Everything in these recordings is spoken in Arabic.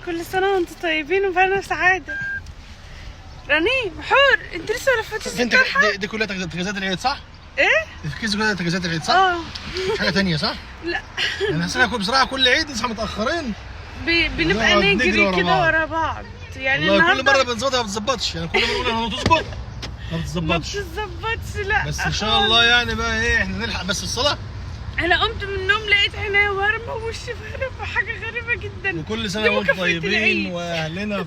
كل سنة وانتم طيبين وبألف سعادة. رنيم حور، انت لسه ما لفتيش الطرحة؟ دي كلها تجهيزات العيد صح؟ ايه؟ الكيس كلها تجهيزات العيد صح؟ مش حاجة تانية صح؟ لا يعني احنا بصراحة كل عيد نصحى متأخرين بنبقى نجري كده ورا بعض. يعني والله كل مرة بنظبطها ما بتظبطش، يعني كل مرة نقول هتظبط ما بتظبطش. لا بس ان شاء الله يعني بقى ايه احنا نلحق بس الصلاة. انا قمت من النوم لقيت عينيا ورمه ووشي ورمه، حاجه غريبه جدا. وكل سنه وانتم طيبين واهلنا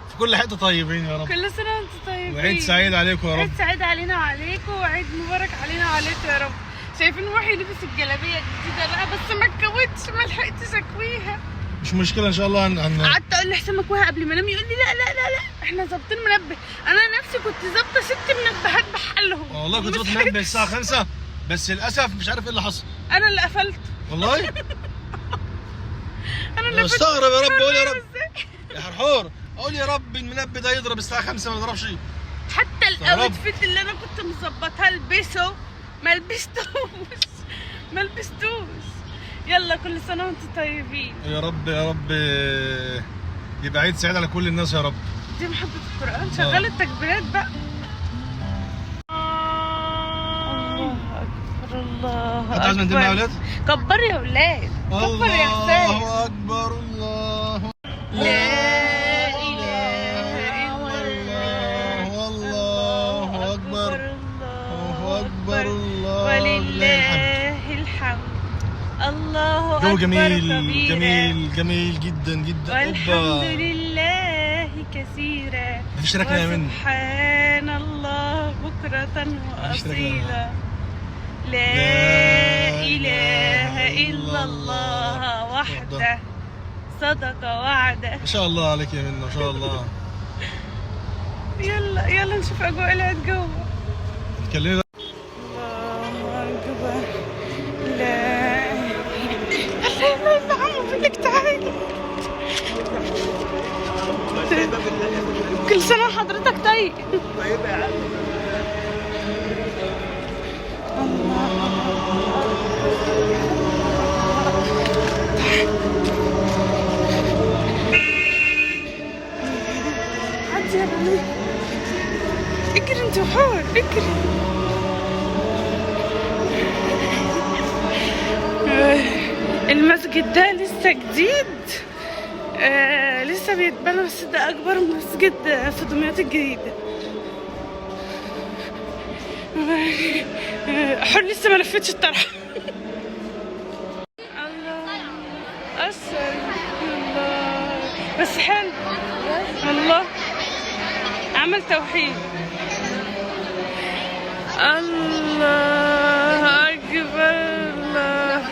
في كل حته طيبين يا رب. كل سنه وانتم طيبين وعيد سعيد عليكم يا رب. عيد سعيد علينا وعليكم، وعيد مبارك علينا وعليكم يا رب. شايفين محي لبس الجلابيه الجديده بقى، بس ما اتكوتش، ما لحقتش اكويها. مش مشكله ان شاء الله. قعدت اقول لحسام اكويها قبل ما انام، يقول لي لا لا لا لا احنا ظابطين منبه. انا نفسي كنت ظابطه 6 منبهات بحالهم. والله كنت ظابط منبه الساعه 5 بس للاسف مش عارف ايه اللي حصل. انا اللي قفلت والله. انا اللي استغرب يا رب. اقول يا رب يا حرحور، اقول يا رب المنبه ده يضرب الساعه 5 ما يضربش. حتى الاوتفيت اللي انا كنت مظبطاه البسه ما لبستوش. يلا كل سنه وانتم طيبين يا رب يا رب. يبقى عيد سعيد على كل الناس يا رب. دي محبة القرآن شغال التكبيرات بقى. الله اكبر الله انت عايز منديل يا ولاد؟ كبر يا ولاد، كبر يا حسين. الله اكبر الله لا اله الا الله والله اكبر الله اكبر الله ولله الحمد. الله اكبر. جو جميل كبيرا. جميل جدا جدا. والحمد لله كثيرا. مفيش ركنه يا منى. سبحان الله بكرة وأصيلا. لا إله إلا الله وحده صدق وعده. ما شاء الله عليك يا منى ما شاء الله. يلا نشوف أجواء العيد جوه. اتكلمي بقى. الله أكبر. لا يلا عمو بدك تعالي. كل سنة حضرتك طيب. طيبة يا عم. عدي يا بني، اجري انت وحور اجري. المسجد ده لسه جديد، لسه بيتبنى، بس ده اكبر مسجد في دمياط الجديدة. حر لسه ما لفتش الطرحة. الله اسر الله، بس حلو الله، عمل توحيد. الله اكبر الله.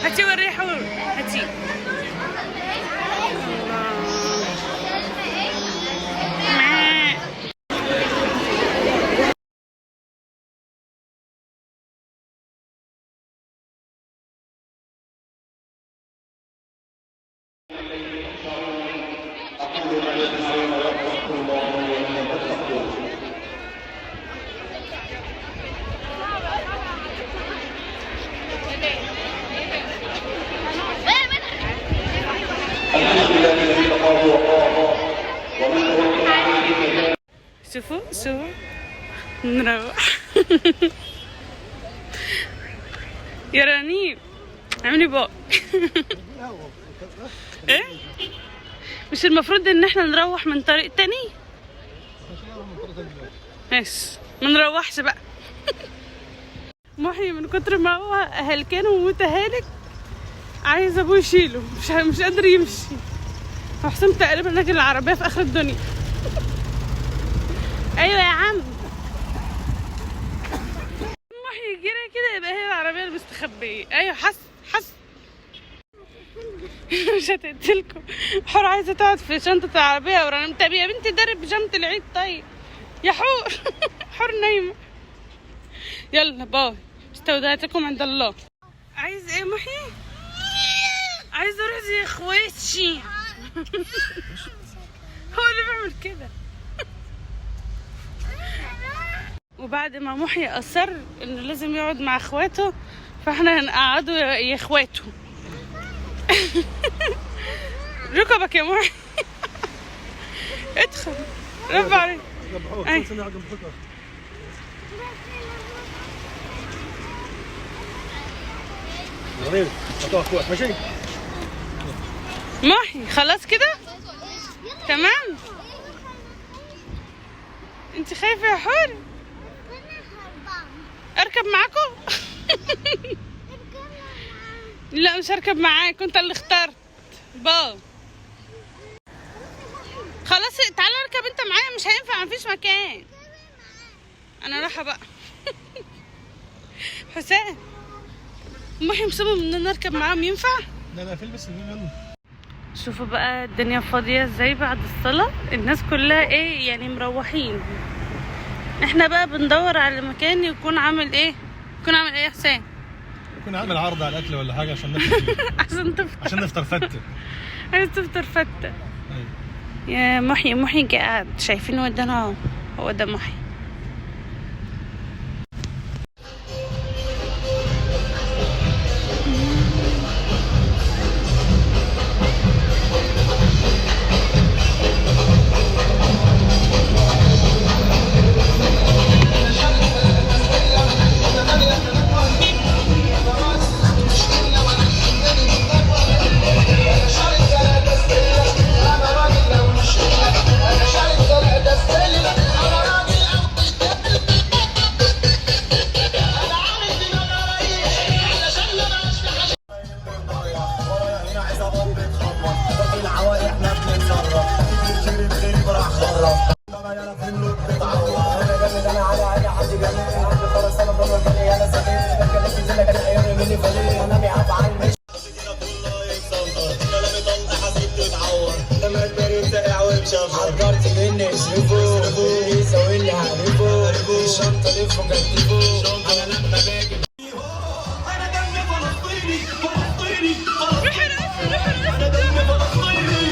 هاتي وري حور هاتي. شوفوا نروح. يا رنيم اعملي بقى. ايه مش المفروض ان احنا نروح من طريق تاني؟ ماشي ما نروحش بقى. محي من كتر ما هو هلكان ومتهالك عايز ابوه يشيله، مش قادر يمشي. وحسام تقريبا راكن العربيه في اخر الدنيا. ايوه يا عم محي جري كده يبقى هي العربيه المستخبيه. ايوه حس مش هتقتلكم. حور عايزه تقعد في شنطه العربيه ورنيم. طب يا بنتي درب بيجامه العيد طيب يا حور. حور نايمه. يلا باي، استودعتكم عند الله. عايز ايه محي؟ عايز اروح زي اخواتي. هو اللي بيعمل كده. وبعد ما محي اصر انه لازم يقعد مع اخواته، فاحنا هنقعده يا اخواته. ركبك يا محي. ادخل رفع عليك. أي. محي خلاص كده تمام. انت خايفة يا حور؟ اركب معاكم؟ لا مش هركب معاك، انت اللي اخترت. باو خلاص تعالى اركب انت معايا، مش هينفع مفيش مكان. انا رايحة بقى. حسام محي مصمم ان انا اركب معاهم، ينفع؟ لا في بس يلا. شوفوا بقى الدنيا فاضية ازاي بعد الصلاة، الناس كلها ايه يعني مروحين. احنا بقى بندور على مكان يكون عامل ايه، يكون عامل ايه يا حسين؟ يكون عامل عرض على الاكل ولا حاجة عشان نفطر. عشان تفطر. عشان نفطر فتة. عايز تفطر فتة. ايوه يا محي قاعد، شايفين ودانا اهو، هو ده محي. حضرت مني اصرفه يسوي لي هعرفه الشنطه لف وكتفه انا لما باجي انا دمي فلسطيني انا دمي فلسطيني.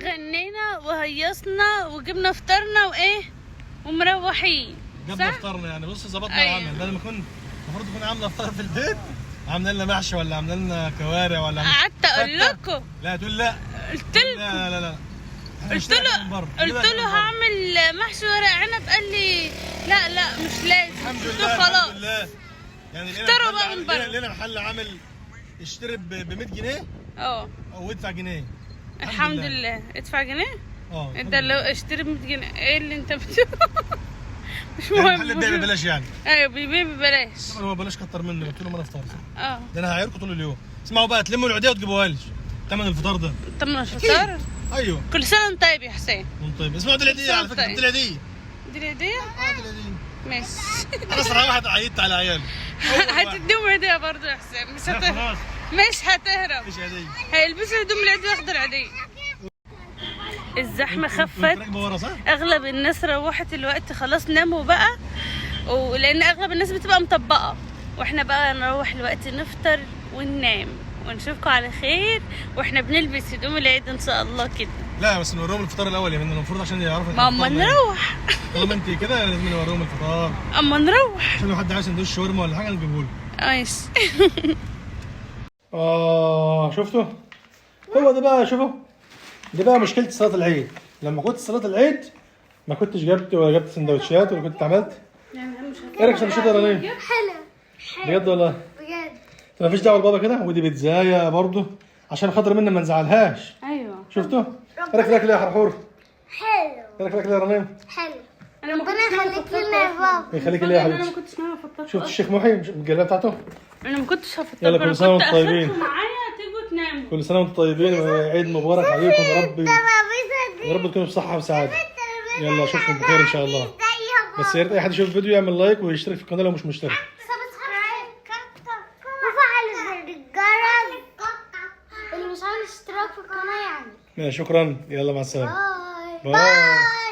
غنينا وهيصنا وجبنا فطرنا وايه ومروحين. جبنا فطرنا يعني. بص ظبطنا أيوة. العمل بدل ما كنا المفروض تكون عامله فطار في البيت، عامله لنا محشي ولا عامله لنا كوارع ولا قعدت اقول لكم، لا تقول لا، قلت لكم لا قلت له هعمل محشي ورق عنب، قال لي لا مش لازم. الحمد قلت لله له خلاص الحمد لله. يعني اشتروا بقى من بره. لنا محل عامل اشتري ب 100 جنيه اه او ادفع جنيه. الحمد لله. ادفع جنيه. انت الحمد لو اشتري ب 100 جنيه ايه اللي انت بتقوله؟ مش مهم. المحل بيبيع ببلاش يعني. ايوه بيبيع ببلاش. طبعا هو بلاش كتر منه، قلت له ما انا افطر. اه ده انا هعيركم طول اليوم. اسمعوا بقى، تلموا العيديه وتجيبوها لي ثمن الفطار ده. ثمن الفطار؟ ايوه كل سنه وانت طيب يا حسين. وانت طيب. اسمعوا دي العيديه على فكره، دي العيديه. دي العيديه؟ دي العيديه. ماشي. انا صراحه عيدت على عيالي. هتديهم عيديه برضه يا حسين؟ مش هتهرب. مش هتهرب. مش عيديه. هيلبسوا هدوم العيديه وياخدوا العيديه. الزحمه خفت، اغلب الناس روحت الوقت خلاص، ناموا بقى، ولان اغلب الناس بتبقى مطبقه، واحنا بقى نروح الوقت نفطر وننام ونشوفكم على خير، واحنا بنلبس هدوم العيد ان شاء الله كده. لا بس نوريهم الفطار الاول يا منى، المفروض عشان يعرفوا ما اما نروح. طالما انت كده لازم نوريهم الفطار اما نروح عشان لو حد عايز سندوتش شاورما ولا حاجه نجيبه له. ماشي. شفتوا؟ هو ده بقى، شوفوا ده بقى مشكله صلاه العيد. لما كنت صلاه العيد ما كنتش جبت ولا جبت سندوتشات ولا كنت عملت. ايه رايك في السندوتشات ولا ايه؟ حلو بجد والله؟ بجد. ما فيش دعوه لبابا كده، ودي بيتزايه برضه عشان خاطر منا ما نزعلهاش. ايوه شفتوا؟ ايه رايك في الاكل يا حرحور؟ حلو ايه رايك في الاكل يا رنيم؟ حلو. انا ما ربنا كنتش ناوي يخليك افطر لنا يا أصلاً. بابا. يخليك ليه يا انا ما حبيبتي؟ كنتش ناوي افطر. شفت الشيخ محي الجلاله بتاعته؟ انا ما كنتش هفطر. يلا، كل سنة وانتم طيبين. معايا تيجوا تناموا. كل سنه وانتم طيبين وعيد مبارك عليكم يا رب. الترابيزه يا رب تكونوا بصحه وسعاده. دي يلا اشوفكم بخير ان شاء الله. زيها بس يا ريت اي حد يشوف الفيديو يعمل لايك ويشترك في القناه لو مش مشترك. سبسكرايب وفعل زر الجرس اللي مش عامل اشتراك في القناه يعني. شكرا، يلا مع السلامه. باي باي.